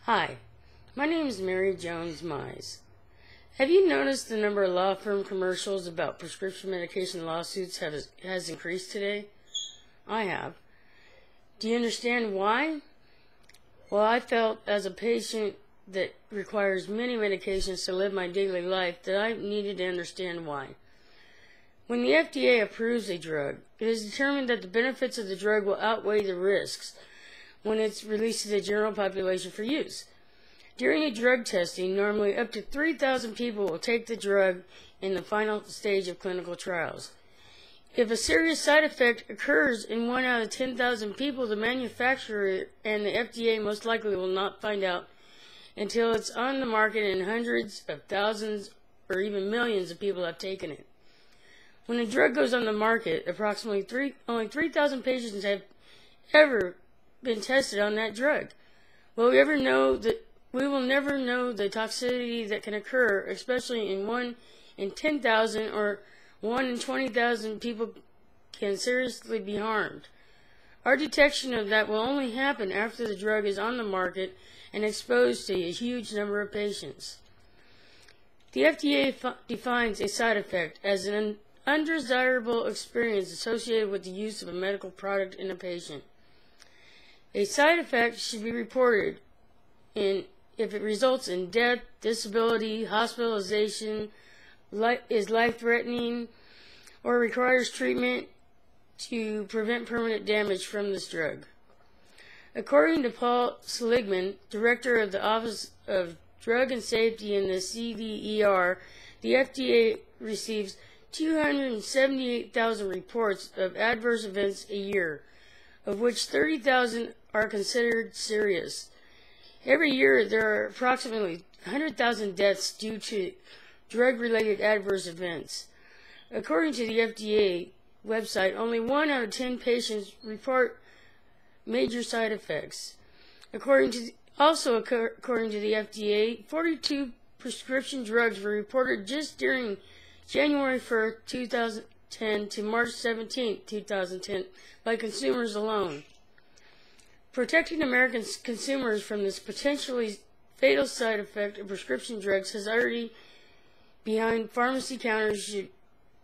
Hi, my name is Mary Jones Mize. Have you noticed the number of law firm commercials about prescription medication lawsuits has increased today? I have. Do you understand why? Well, I felt as a patient that requires many medications to live my daily life that I needed to understand why. When the FDA approves a drug, it is determined that the benefits of the drug will outweigh the risks when it's released to the general population for use. During a drug testing, normally up to 3,000 people will take the drug in the final stage of clinical trials. If a serious side effect occurs in 1 out of 10,000 people, the manufacturer and the FDA most likely will not find out until it's on the market and hundreds of thousands or even millions of people have taken it. When a drug goes on the market, approximately only 3,000 patients have ever been tested on that drug. Will we ever know that? We will never know the toxicity that can occur, especially in 1 in 10,000 or 1 in 20,000 people can seriously be harmed. Our detection of that will only happen after the drug is on the market and exposed to a huge number of patients. The FDA defines a side effect as an undesirable experience associated with the use of a medical product in a patient. A side effect should be reported if it results in death, disability, hospitalization, is life-threatening, or requires treatment to prevent permanent damage from this drug. According to Paul Seligman, director of the Office of Drug and Safety in the CDER, the FDA receives 278,000 reports of adverse events a year, of which 30,000 are considered serious. Every year, there are approximately 100,000 deaths due to drug-related adverse events. According to the FDA website, only 1 out of 10 patients report major side effects. According to the FDA, 42 prescription drugs were reported just during January 1st, 2010 to March 17th, 2010 by consumers alone. Protecting American consumers from this potentially fatal side effect of prescription drugs has already behind pharmacy counters should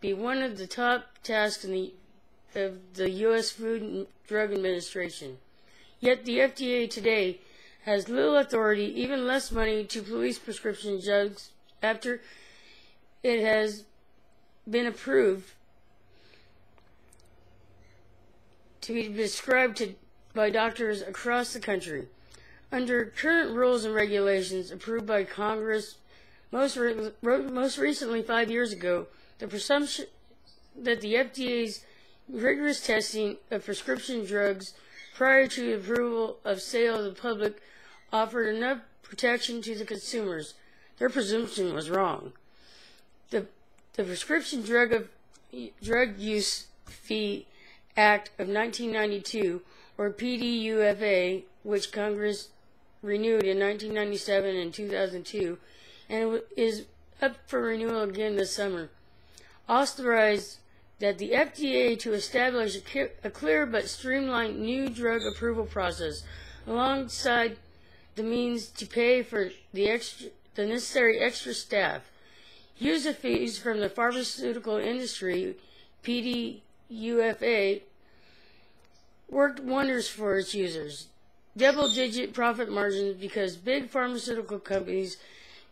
be one of the top tasks of the U.S. Food and Drug Administration. Yet the FDA today has little authority, even less money, to police prescription drugs after it has been approved to be prescribed by doctors across the country. Under current rules and regulations approved by Congress most recently 5 years ago, the presumption that the FDA's rigorous testing of prescription drugs prior to approval of sale to the public offered enough protection to the consumers. Their presumption was wrong. The Prescription Drug Use Fee Act of 1992, or PDUFA, which Congress renewed in 1997 and 2002, and is up for renewal again this summer, authorized that the FDA to establish a clear but streamlined new drug approval process, alongside the means to pay for the necessary extra staff. User fees from the pharmaceutical industry, PDUFA, worked wonders for its users. Double-digit profit margins because big pharmaceutical companies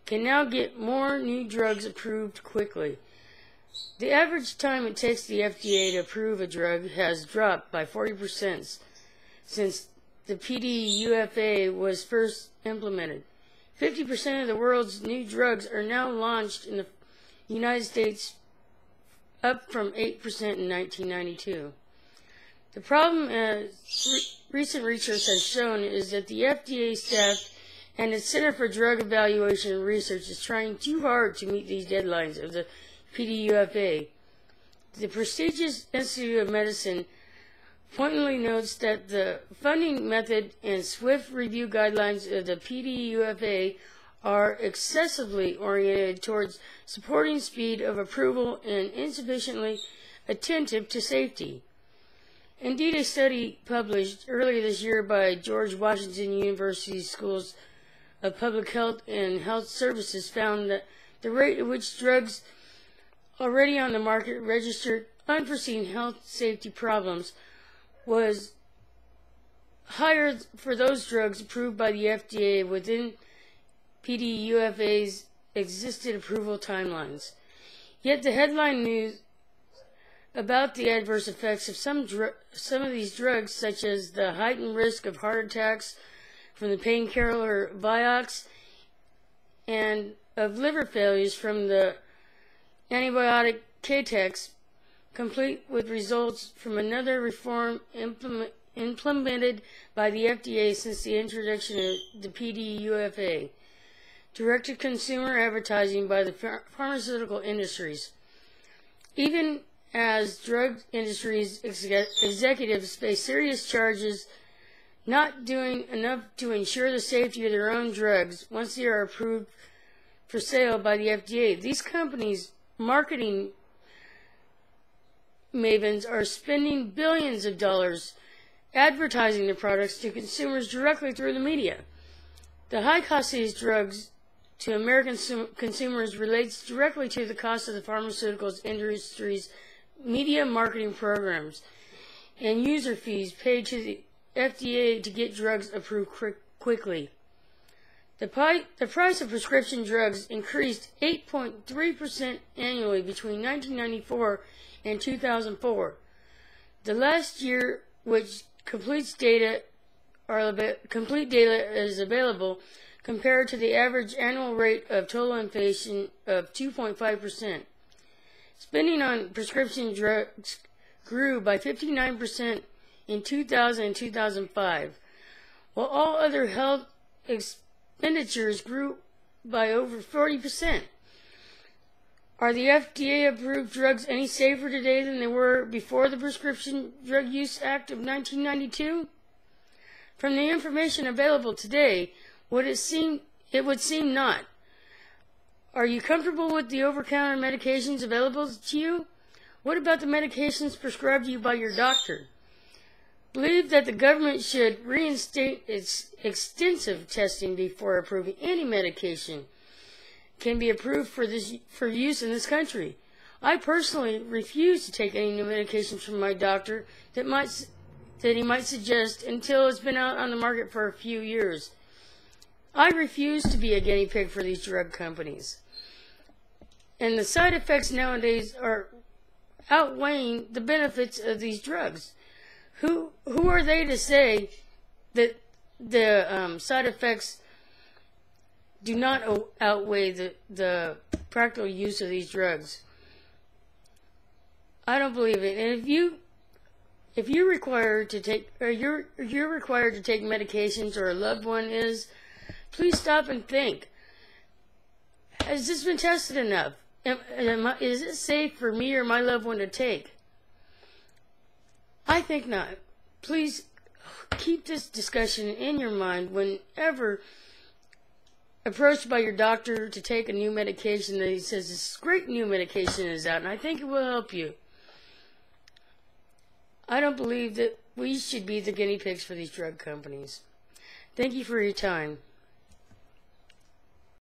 can now get more new drugs approved quickly. The average time it takes the FDA to approve a drug has dropped by 40% since the PDUFA was first implemented. 50% of the world's new drugs are now launched in the United States, up from 8% in 1992. The problem, as recent research has shown, is that the FDA staff and its Center for Drug Evaluation and Research is trying too hard to meet these deadlines of the PDUFA. The prestigious Institute of Medicine pointedly notes that the funding method and swift review guidelines of the PDUFA are excessively oriented towards supporting speed of approval and insufficiently attentive to safety. Indeed, a study published earlier this year by George Washington University School's of Public Health and Health Services found that the rate at which drugs already on the market registered unforeseen health safety problems was higher for those drugs approved by the FDA within PDUFA's existing approval timelines. Yet the headline news about the adverse effects of some of these drugs, such as the heightened risk of heart attacks from the painkiller Vioxx and of liver failures from the antibiotic Catex, complete with results from another reform implemented by the FDA since the introduction of the PDUFA, direct-to-consumer advertising by the pharmaceutical industries. Even as drug industries executives face serious charges not doing enough to ensure the safety of their own drugs once they are approved for sale by the FDA, these companies' marketing mavens are spending billions of dollars advertising their products to consumers directly through the media. The high cost of these drugs to American consumers relates directly to the cost of the pharmaceuticals industry's media marketing programs and user fees paid to the FDA to get drugs approved quickly. The price of prescription drugs increased 8.3% annually between 1994 and 2004. The last year, which complete data is available, compared to the average annual rate of total inflation of 2.5%. Spending on prescription drugs grew by 59% in 2000 and 2005, while all other health expenditures grew by over 40%. Are the FDA-approved drugs any safer today than they were before the Prescription Drug Use Act of 1992? From the information available today, it would seem not. Are you comfortable with the over-counter medications available to you? What about the medications prescribed to you by your doctor? Believe that the government should reinstate its extensive testing before approving any medication can be approved for use in this country. I personally refuse to take any new medications from my doctor that he might suggest until it's been out on the market for a few years. I refuse to be a guinea pig for these drug companies. And the side effects nowadays are outweighing the benefits of these drugs. Who are they to say that the side effects do not outweigh the practical use of these drugs? I don't believe it. And if you're required to take medications, or a loved one is, please stop and think. Has this been tested enough? Is it safe for me or my loved one to take? I think not. Please keep this discussion in your mind whenever approached by your doctor to take a new medication that he says this great new medication is out and I think it will help you. I don't believe that we should be the guinea pigs for these drug companies. Thank you for your time.